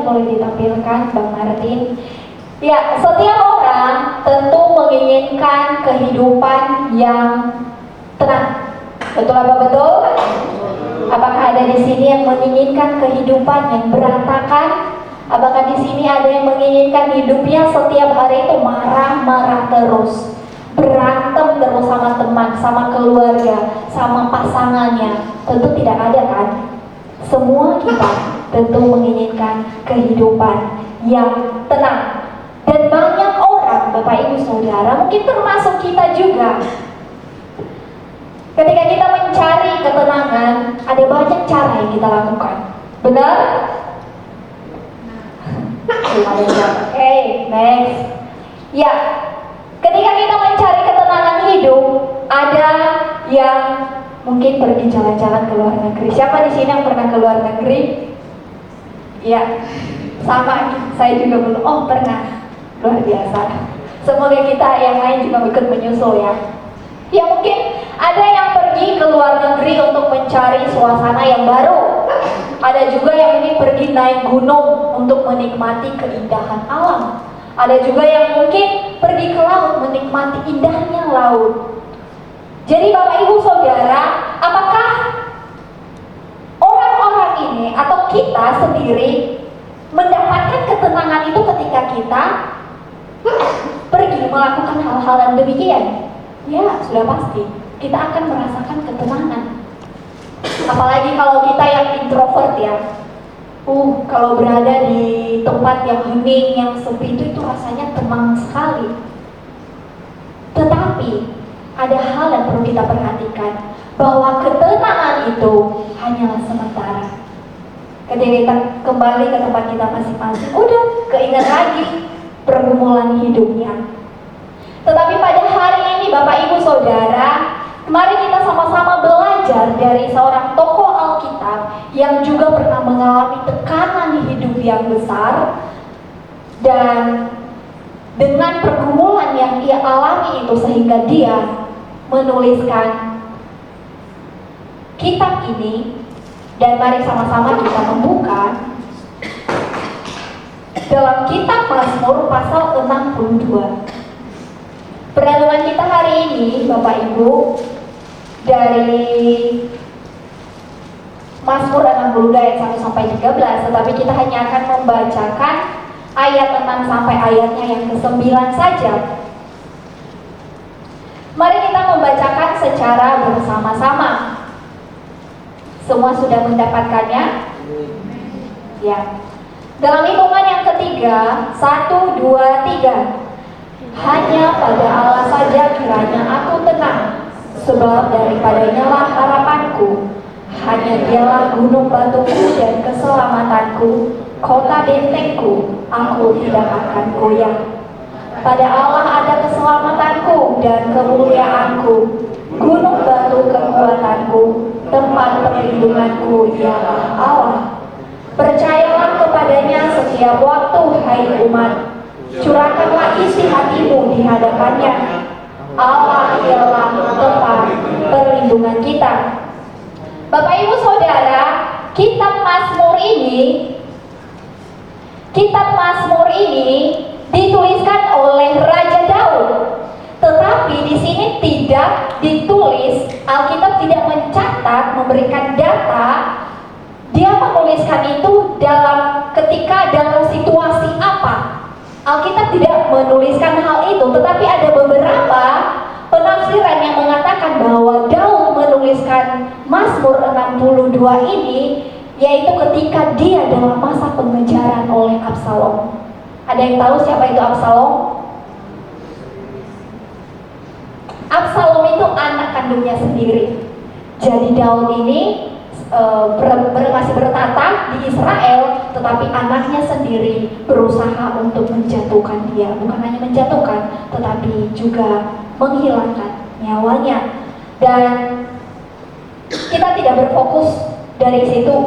boleh ditampilkan Bang Martin. Ya, setiap orang tentu menginginkan kehidupan yang tenang. Betul apa betul? Apakah ada di sini yang menginginkan kehidupan yang berantakan? Apakah di sini ada yang menginginkan hidupnya setiap hari itu marah-marah terus, berantem terus sama teman, sama keluarga, sama pasangannya? Tentu tidak ada kan? Semua kita tentu menginginkan kehidupan yang tenang. Dan banyak orang, Bapak Ibu Saudara, mungkin termasuk kita juga, ketika kita mencari ketenangan, ada banyak cara yang kita lakukan. Benar? Oke, next. Ya, ketika kita mencari ketenangan hidup, ada yang mungkin pergi jalan-jalan ke luar negeri. Siapa di sini yang pernah ke luar negeri? Ya, sama. Saya juga belum. Oh, pernah. Luar biasa. Semoga kita yang lain juga ikut menyusul ya. Ya, mungkin ada yang pergi ke luar negeri untuk mencari suasana yang baru. Ada juga yang ini pergi naik gunung untuk menikmati keindahan alam. Ada juga yang mungkin pergi ke laut menikmati indahnya laut. Jadi Bapak Ibu Saudara, apakah orang-orang ini atau kita sendiri mendapatkan ketenangan itu ketika kita pergi melakukan hal-hal yang demikian? Ya, sudah pasti kita akan merasakan ketenangan. Apalagi kalau kita yang introvert ya. Kalau berada di tempat yang hening, yang sepi itu rasanya tenang sekali. Tetapi ada hal yang perlu kita perhatikan, bahwa ketenangan itu hanyalah sementara. Ketika kita kembali ke tempat kita masing-masing, udah keingat lagi pergumulan hidupnya. Tetapi pada hari ini Bapak Ibu Saudara, mari kita sama-sama belajar dari seorang tokoh Alkitab yang juga pernah mengalami tekanan hidup yang besar, dan dengan pergumulan yang ia alami itu sehingga dia menuliskan kitab ini. Dan mari sama-sama kita membuka dalam kitab Mazmur pasal 62. Perenungan kita hari ini Bapak Ibu dari Mazmur 62 ayat 1 sampai 13, tetapi kita hanya akan membacakan ayat 6 sampai ayatnya yang ke-9 saja. Mari kita membacakan secara bersama-sama. Semua sudah mendapatkannya? Ya. Dalam hitungan yang ketiga, 1, 2, 3. Hanya pada Allah saja kiranya aku tenang, sebab daripadanya lah harapanku. Hanya dialah gunung batuku dan keselamatanku, kota bentengku, aku tidak akan goyah. Pada Allah ada keselamatanku dan kemuliaanku, gunung batu kekuatanku, tempat perlindunganku ialah Allah. Percayalah kepadanya setiap waktu, hai umat. Curahkanlah isi hatimu di hadapannya. Allah ialah tempat perlindungan kita. Bapak Ibu Saudara, kitab Mazmur ini dituliskan oleh Raja Daud. Tetapi di sini tidak ditulis, Alkitab tidak mencatat, memberikan data. Dia menuliskan itu ketika dalam situasi apa. Alkitab tidak menuliskan hal itu, tetapi ada beberapa penafsiran yang mengatakan bahwa Daud menuliskan Mazmur 62 ini yaitu ketika dia dalam masa pengejaran oleh Absalom. Ada yang tahu siapa itu Absalom? Absalom itu anak kandungnya sendiri. Jadi Daud ini masih bertata di Israel, tetapi anaknya sendiri berusaha untuk menjatuhkan dia. Bukan hanya menjatuhkan, tetapi juga menghilangkan nyawanya. Dan kita tidak berfokus di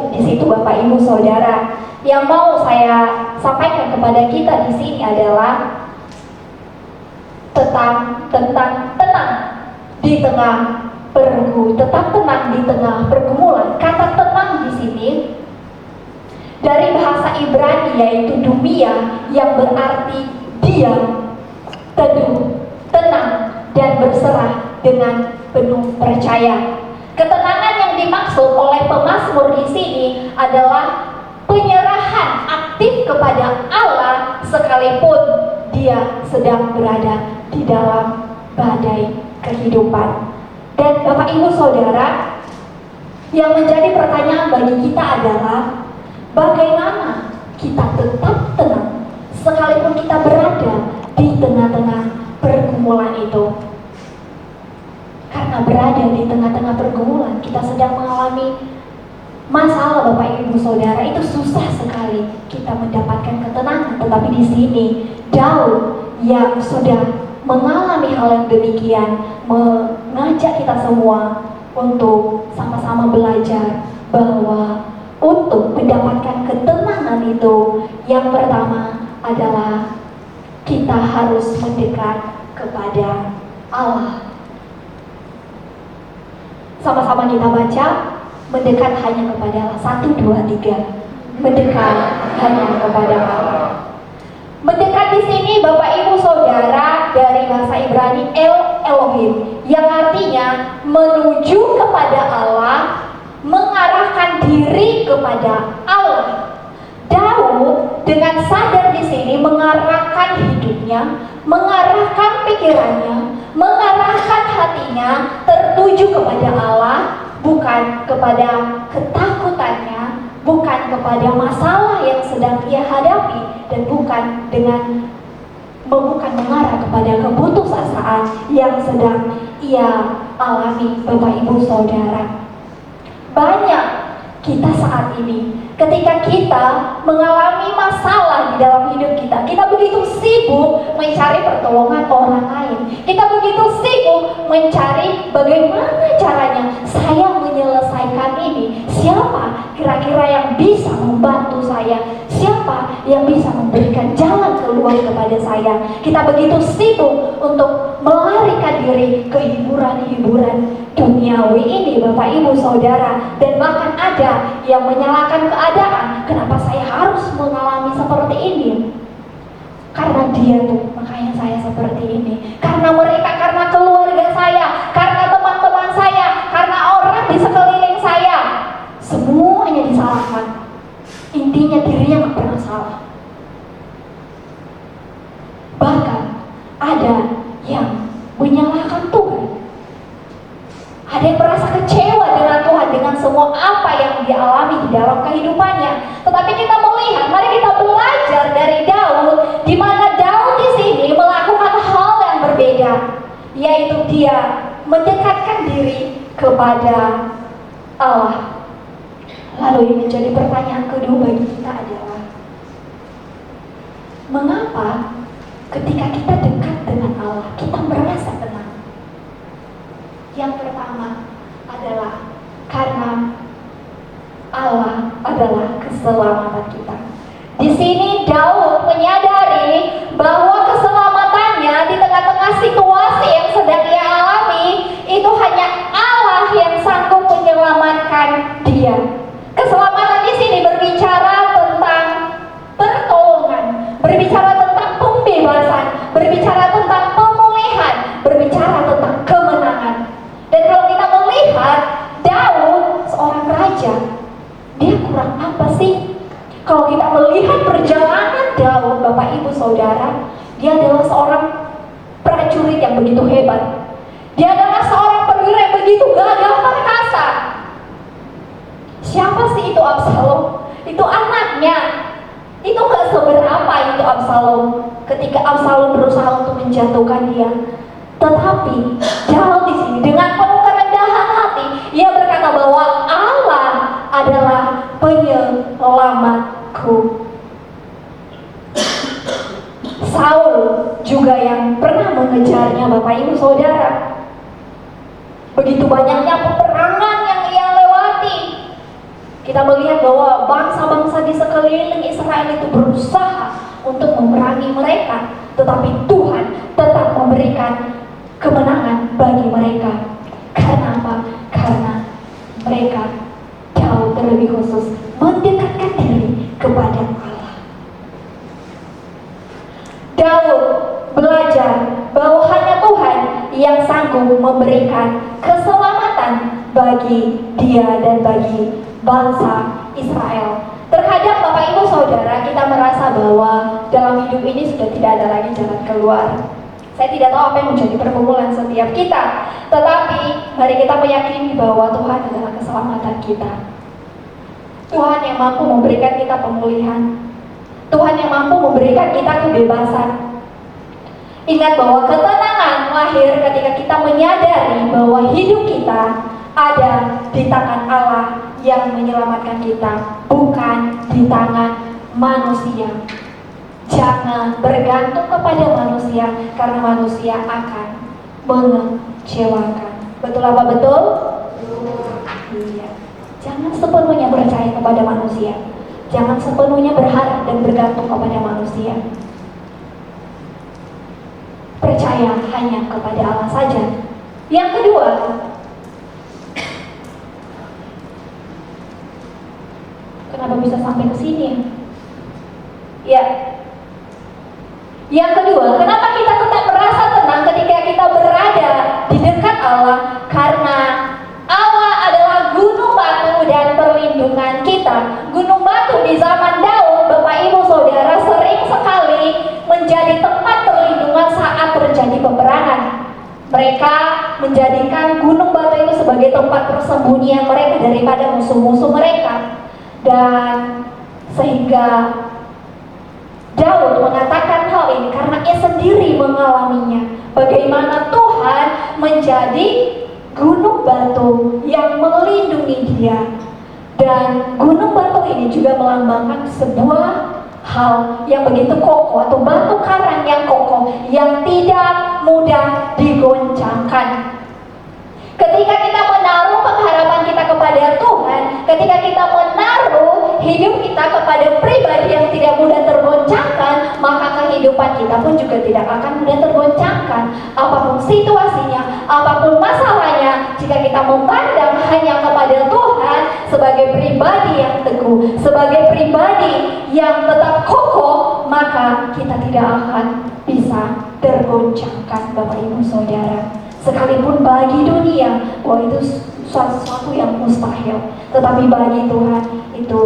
situ Bapak Ibu Saudara. Yang mau saya sampaikan kepada kita di sini adalah tentang tenang di tengah tetap tenang di tengah pergumulan. Kata tenang di sini dari bahasa Ibrani yaitu dumia, yang berarti diam, teduh, tenang, dan berserah dengan penuh percaya. Ketenangan yang dimaksud oleh pemazmur di sini adalah penyerahan aktif kepada Allah sekalipun dia sedang berada di dalam badai kehidupan. Dan Bapak Ibu Saudara, yang menjadi pertanyaan bagi kita adalah bagaimana kita tetap tenang sekalipun kita berada di tengah-tengah pergumulan itu. Karena berada di tengah-tengah pergumulan, kita sedang mengalami masalah, Bapak Ibu Saudara, itu susah sekali kita mendapatkan ketenangan. Tetapi di sini Daud yang sudah mengalami hal yang demikian mengajak kita semua untuk sama-sama belajar bahwa untuk mendapatkan ketenangan itu, yang pertama adalah kita harus mendekat kepada Allah. Sama-sama kita baca, mendekat hanya kepada Allah. 1, 2, 3. Mendekat hanya kepada Allah. Mendekat di sini Bapak Ibu Saudara dari bahasa Ibrani Elohim, yang artinya menuju kepada Allah, mengarahkan diri kepada Allah. Daud dengan sadar di sini mengarahkan hidupnya, mengarahkan pikirannya, mengarahkan hatinya tertuju kepada Allah, bukan kepada ketakutannya, bukan kepada masalah yang sedang ia hadapi, dan bukan mengarah kepada keputusasaan yang sedang ia alami. Bapak Ibu Saudara, banyak kita saat ini ketika kita mengalami masalah di dalam hidup kita, kita begitu sibuk mencari pertolongan orang lain. Kita begitu sibuk mencari bagaimana caranya saya menyelesaikan ini. Siapa kira-kira yang bisa membantu saya? Siapa yang bisa memberikan jalan keluar kepada saya? Kita begitu sibuk untuk melarikan diri ke hiburan-hiburan duniawi ini, Bapak Ibu Saudara. Dan bahkan ada yang menyalahkan keadaan, kenapa saya harus mengalami seperti ini? Karena dia tuh, makanya saya seperti ini. Karena mereka, karena keluarga saya, karena teman-teman saya, karena orang di sekeliling saya. Semuanya disalahkan. Intinya dirinya gak pernah salah. Bahkan ada yang menyalahkan Tuhan. Ada yang merasa kecewa dengan Tuhan, dengan semua apa yang dia alami di dalam kehidupannya. Tetapi kita melihat, mari kita belajar dari Daud, di mana Daud di sini melakukan hal yang berbeda, yaitu dia mendekatkan diri kepada Allah. Lalu yang menjadi pertanyaan kedua bagi kita adalah, mengapa ketika kita dekat dengan Allah, kita merasa tenang? Yang pertama adalah karena Allah adalah keselamatan kita. Di sini Daud menyadari bahwa keselamatannya di tengah-tengah situasi yang sedang ia alami, itu hanya Allah yang sanggup menyelamatkan dia. Keselamatan di sini berbicara tentang pertolongan, berbicara tentang pembebasan, berbicara tentang pemulihan, berbicara tentang kemenangan. Dan kalau kita melihat Daud, seorang raja, dia kurang apa sih? Kalau kita melihat perjalanan Daud, Bapak Ibu Saudara, dia adalah seorang prajurit yang begitu hebat. Dia adalah seorang perwira yang begitu gagah perkasa. Siapa sih itu Absalom? Itu anaknya. Itu gak seberapa itu Absalom ketika Absalom berusaha untuk menjatuhkan dia. Tetapi Daud di sini dengan penuh kerendahan hati, ia berkata bahwa Allah adalah penyelamatku. Saul juga yang pernah mengejarnya, Bapak Ibu Saudara. Begitu banyaknya peperangan yang ia lewati. Kita melihat bahwa bangsa-bangsa di sekeliling Israel itu berusaha untuk memerangi mereka, tetapi Tuhan tetap memberikan kemenangan bagi mereka. Karena apa? Karena mereka jauh terlebih khusus mendekatkan diri kepada Allah. bagi dia dan bagi bangsa Israel. Terkadang Bapak Ibu Saudara, kita merasa bahwa dalam hidup ini sudah tidak ada lagi jalan keluar. Saya tidak tahu apa yang menjadi pergumulan setiap kita, tetapi mari kita meyakini bahwa Tuhan adalah keselamatan kita. Tuhan yang mampu memberikan kita pemulihan. Tuhan yang mampu memberikan kita kebebasan. Ingat bahwa ketenangan lahir ketika kita menyadari bahwa hidup kita ada di tangan Allah yang menyelamatkan kita, bukan di tangan manusia. Jangan bergantung kepada manusia, karena manusia akan mengecewakan. Betul apa betul? Iya. Jangan sepenuhnya percaya kepada manusia. Jangan sepenuhnya berharap dan bergantung kepada manusia. Percaya hanya kepada Allah saja. Yang kedua, kenapa bisa sampai ke sini? Ya. Yang kedua, kenapa kita tetap merasa tenang ketika kita berada di dekat Allah? Karena Allah adalah gunung batu dan perlindungan kita. Gunung batu di zaman Daud, Bapak Ibu Saudara, sering sekali menjadi tempat perlindungan saat terjadi peperangan. Mereka menjadikan gunung batu itu sebagai tempat persembunyian mereka daripada musuh-musuh mereka. Dan sehingga Daud mengatakan hal ini karena ia sendiri mengalaminya. Bagaimana Tuhan menjadi gunung batu yang melindungi dia. Dan gunung batu ini juga melambangkan sebuah hal yang begitu kokoh, atau batu karang yang kokoh, yang tidak mudah digoncangkan. Ketika kita menaruh pengharapan kita kepada Tuhan, ketika kita menaruh hidup kita kepada pribadi yang tidak mudah tergoncangkan, maka kehidupan kita pun juga tidak akan mudah tergoncangkan. Apapun situasinya, apapun masalahnya, jika kita memandang hanya kepada Tuhan sebagai pribadi yang teguh, sebagai pribadi yang tetap kokoh, maka kita tidak akan bisa tergoncangkan, Bapak Ibu Saudara. Sekalipun bagi dunia, bahwa itu sesuatu yang mustahil, tetapi bagi Tuhan itu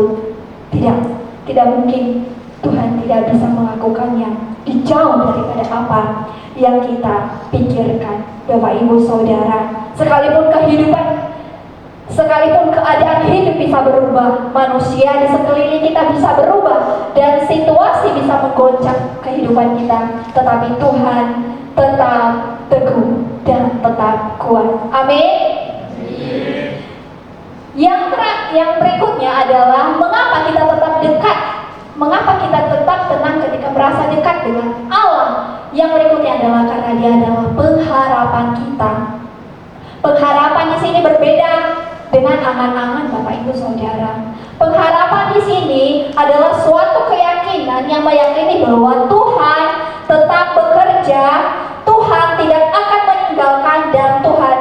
tidak mungkin. Tuhan tidak bisa melakukannya, jauh daripada apa yang kita pikirkan, Bapak Ibu Saudara. Sekalipun keadaan hidup bisa berubah, manusia di sekeliling kita bisa berubah, dan situasi bisa menggoncang kehidupan kita, tetapi Tuhan tetap teguh dan tetap kuat. Amin. Yang berikutnya adalah mengapa kita tetap dekat, mengapa kita tetap tenang ketika merasa dekat dengan Allah. Yang berikutnya adalah karena Dia adalah pengharapan kita. Pengharapan di sini berbeda dengan angan-angan Bapak Ibu Saudara. Pengharapan di sini adalah suatu keyakinan yang meyakini bahwa Tuhan tetap bekerja, Tuhan tidak akan meninggalkan, dan Tuhan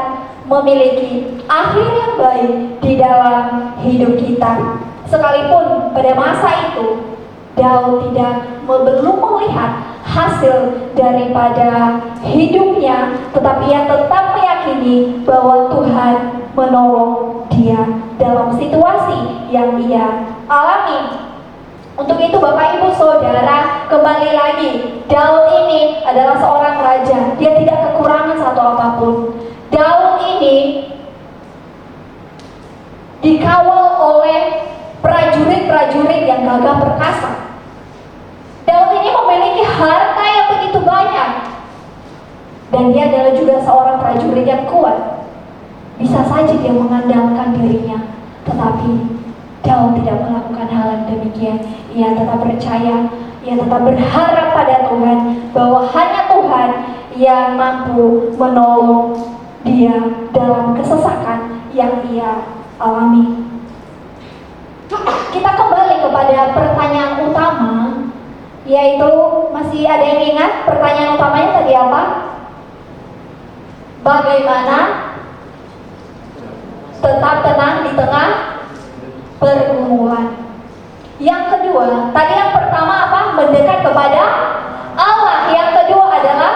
memiliki akhir yang baik di dalam hidup kita. Sekalipun pada masa itu Daud belum melihat hasil daripada hidupnya, tetapi ia tetap meyakini bahwa Tuhan menolong dia dalam situasi yang ia alami. Untuk itu Bapak Ibu Saudara, kembali lagi, Daud ini adalah seorang raja. Dia tidak kekurangan satu apapun. Daud ini dikawal oleh prajurit-prajurit yang gagah perkasa. Daud ini memiliki harta yang begitu banyak, dan dia adalah juga seorang prajurit yang kuat. Bisa saja dia mengandalkan dirinya, tetapi Daud tidak melakukan hal yang demikian. Ia tetap percaya, ia tetap berharap pada Tuhan, bahwa hanya Tuhan yang mampu menolong dia dalam kesesakan yang ia alami. Kita kembali kepada pertanyaan utama, yaitu masih ada yang ingat pertanyaan utamanya tadi apa? Bagaimana tetap tenang di tengah pergumulan. Yang kedua, tadi yang pertama apa? Mendekat kepada Allah. Yang kedua adalah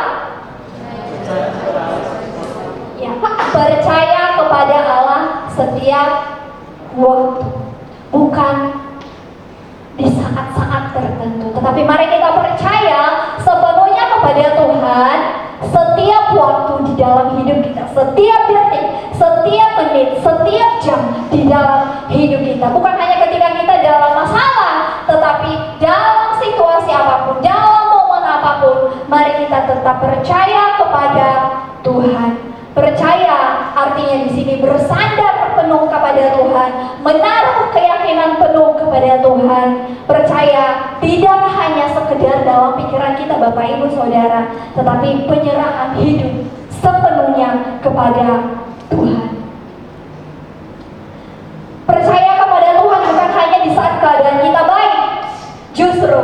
percaya kepada Allah waktu, bukan di saat-saat tertentu. Tetapi mari kita percaya sepenuhnya kepada Tuhan setiap waktu di dalam hidup kita, setiap detik, setiap menit, setiap jam di dalam hidup kita. Bukan hanya ketika kita dalam masalah, tetapi dalam situasi apapun, dalam momen apapun, mari kita tetap percaya kepada Tuhan. Percaya artinya di sini bersandar penuh kepada Tuhan, menaruh keyakinan penuh kepada Tuhan. Percaya tidak hanya sekedar dalam pikiran kita Bapak Ibu Saudara, tetapi penyerahan hidup sepenuhnya kepada Tuhan. Percaya kepada Tuhan bukan hanya di saat keadaan kita baik. Justru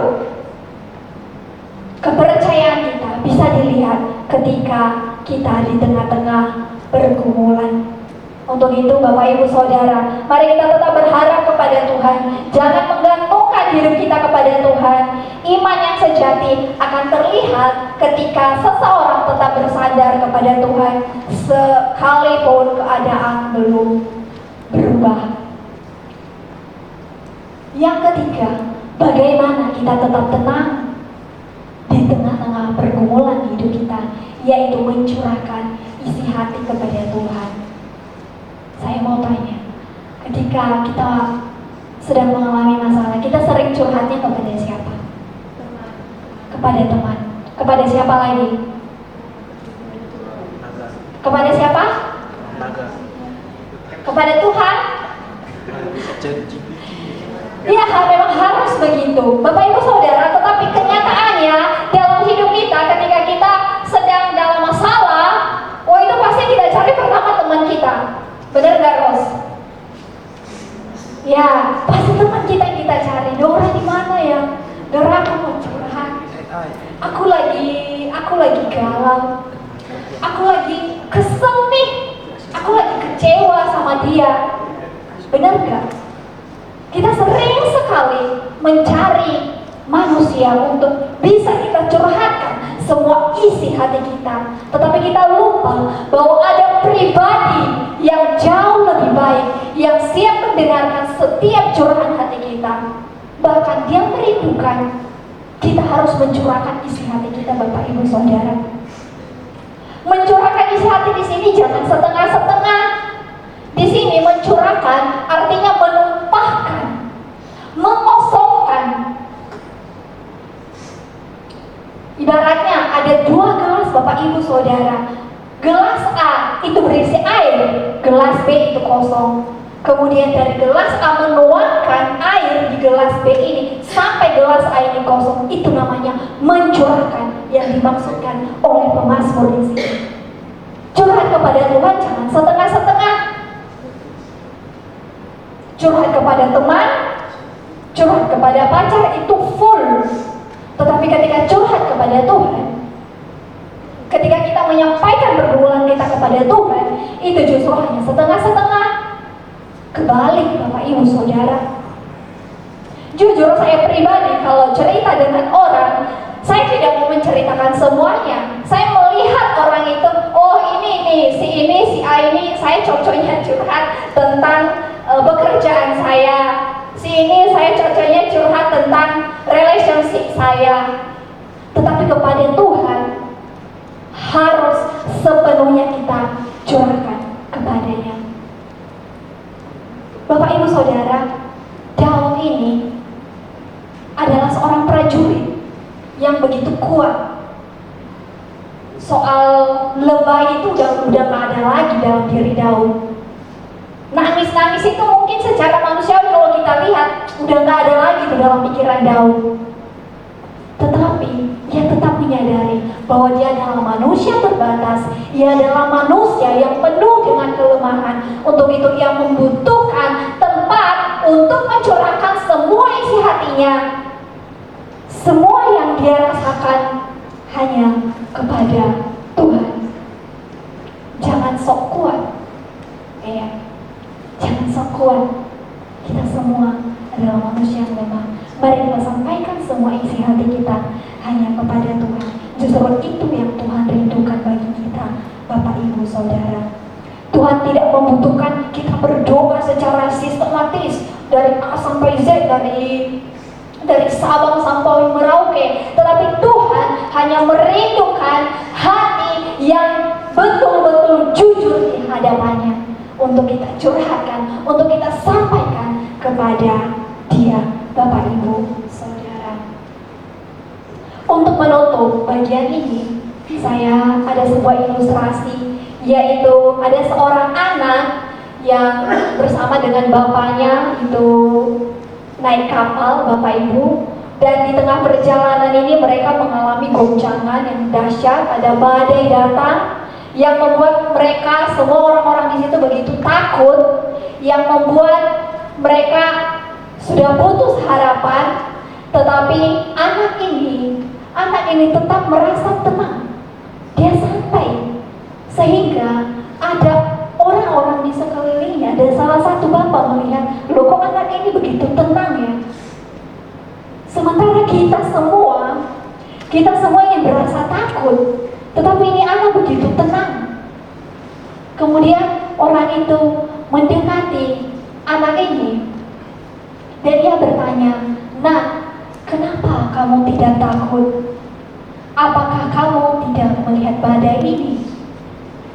kepercayaan kita bisa dilihat ketika kita di tengah-tengah pergumulan. Untuk itu Bapak Ibu Saudara, mari kita tetap berharap kepada Tuhan. Jangan menggantungkan hidup kita kepada Tuhan. Iman yang sejati akan terlihat ketika seseorang tetap bersandar kepada Tuhan sekalipun keadaan belum berubah. Yang ketiga, bagaimana kita tetap tenang di tengah-tengah pergumulan hidup kita, yaitu mencurahkan isi hati kepada Tuhan. Saya mau tanya, ketika kita sedang mengalami masalah, kita sering curhatnya kepada siapa? Kepada teman. Kepada siapa lagi? Kepada siapa? Kepada Tuhan? Ya, memang harus begitu Bapak Ibu Saudara. Tetapi kenyataannya dalam hidup kita, ketika kita sedang dalam masalah, itu pasti kita cari pertama teman kita. Benar gak, Ros? Ya, pasti teman kita yang kita cari. Dora di mana ya? Dora, aku mau curhat. Aku lagi galau. Aku lagi kesel nih. Aku lagi kecewa sama dia. Benar gak? Kita sering sekali mencari manusia untuk bisa kita curhatkan semua isi hati kita. Tetapi kita lupa bahwa ada pribadi yang jauh lebih baik, yang siap mendengarkan setiap curahan hati kita. Bahkan dia merindukan kita harus mencurahkan isi hati kita, Bapak Ibu Saudara. Mencurahkan isi hati di sini jangan setengah-setengah. Di sini mencurahkan artinya menumpahkan, mengosongkan. Ibaratnya ada dua gelas Bapak Ibu Saudara. Gelas A itu berisi air, gelas B itu kosong. Kemudian dari gelas A menuangkan air di gelas B ini sampai gelas A ini kosong. Itu namanya mencurahkan yang dimaksudkan oleh pemazmur di sini. Curhat kepada Tuhan jangan setengah-setengah. Curhat kepada teman, curhat kepada pacar itu full. Tetapi ketika curhat kepada Tuhan, ketika kita menyampaikan pergumulan kita kepada Tuhan, itu justru hanya setengah-setengah. Kebalik Bapak Ibu Saudara. Jujur saya pribadi kalau cerita dengan orang, saya tidak mau menceritakan semuanya. Saya melihat orang itu, oh ini, si A ini, saya cocoknya curhat tentang pekerjaan saya. Si ini saya cocoknya curhat tentang relationship saya. Tetapi kepada Tuhan harus sepenuhnya kita curahkan kepadanya. Bapak Ibu Saudara, Daud ini adalah seorang prajurit yang begitu kuat. Soal lebay itu udah gak ada lagi dalam diri Daud. Nangis-nangis itu mungkin secara manusiawi kalau kita lihat udah gak ada lagi tuh dalam pikiran Daud. Tetapi dia tetap menyadari bahwa dia adalah manusia terbatas. Ia adalah manusia yang penuh dengan kelemahan. Untuk itu ia membutuhkan tempat untuk mencurahkan semua isi hatinya. Semua yang dia rasakan hanya kepada Tuhan. Jangan sok kuat. Jangan sok kuat. Kita semua adalah manusia yang lemah. Mari kita sampaikan semua isi hati kita hanya kepada Tuhan. Justru itu yang Tuhan rindukan bagi kita, Bapak Ibu Saudara. Tuhan tidak membutuhkan kita berdoa secara sistematis dari Sabang sampai Merauke, tetapi Tuhan hanya merindukan hati yang betul-betul jujur di hadapannya untuk kita curhatkan, untuk kita sampaikan kepada Dia, Bapak Ibu Saudara. Untuk menutup bagian ini, saya ada sebuah ilustrasi, yaitu ada seorang anak yang bersama dengan bapaknya itu naik kapal, Bapak Ibu, dan di tengah perjalanan ini mereka mengalami goncangan yang dahsyat, ada badai datang yang membuat mereka semua orang-orang di situ begitu takut, yang membuat mereka sudah putus harapan. Tetapi anak ini tetap merasa tenang, dia santai, sehingga ada orang-orang di sekelilingnya dan salah satu bapak melihat, loh kok anak ini begitu tenang ya. Sementara kita semua yang berasa takut, tetapi ini anak begitu tenang. Kemudian orang itu mendekati anak ini dan dia bertanya, "Nak, kenapa kamu tidak takut? Apakah kamu tidak melihat badai ini?"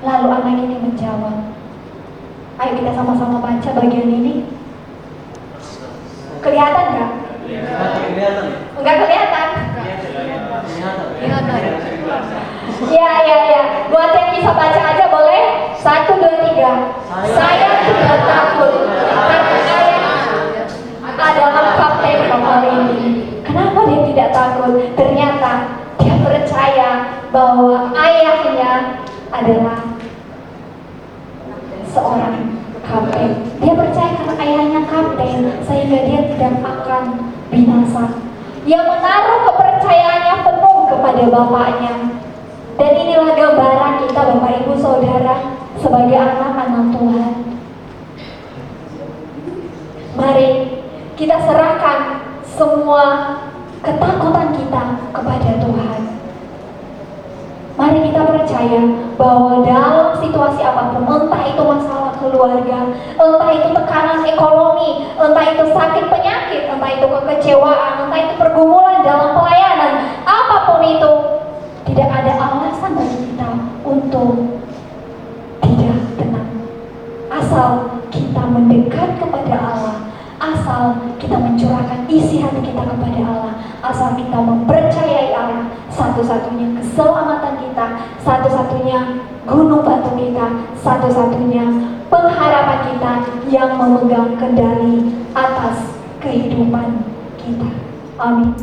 Lalu anak ini menjawab. Ayo kita sama-sama baca bagian ini. Kelihatan nggak? Kelihatan. Enggak kelihatan? Ya. Buat yang bisa baca aja boleh? 1, 2, 3. Saya tidak takut karena saya adalah kapten kapal ini. Kenapa dia tidak takut? Ternyata dia percaya bahwa ayahnya adalah seorang kapten. Dia percaya karena ayahnya kapten, sehingga dia tidak akan binasa. Dia menaruh kepercayaannya penuh kepada bapaknya. Dan inilah gambaran kita, Bapak Ibu Saudara, sebagai anak-anak Tuhan. Mari kita serahkan semua ketakutan kita kepada Tuhan. Mari kita percaya bahwa dalam situasi apapun, entah itu masalah keluarga, entah itu tekanan ekonomi, entah itu sakit penyakit, entah itu kekecewaan, entah itu pergumulan dalam pelayanan, apapun itu, tidak ada alasan bagi kita untuk tidak tenang. Asal kita mendekat kepada Allah, asal kita mencurahkan isi hati kita kepada Allah, asal kita mempercayai Allah, satu-satunya keselamatan kita, satu-satunya gunung batu kita, satu-satunya pengharapan kita yang memegang kendali atas kehidupan kita. Amin.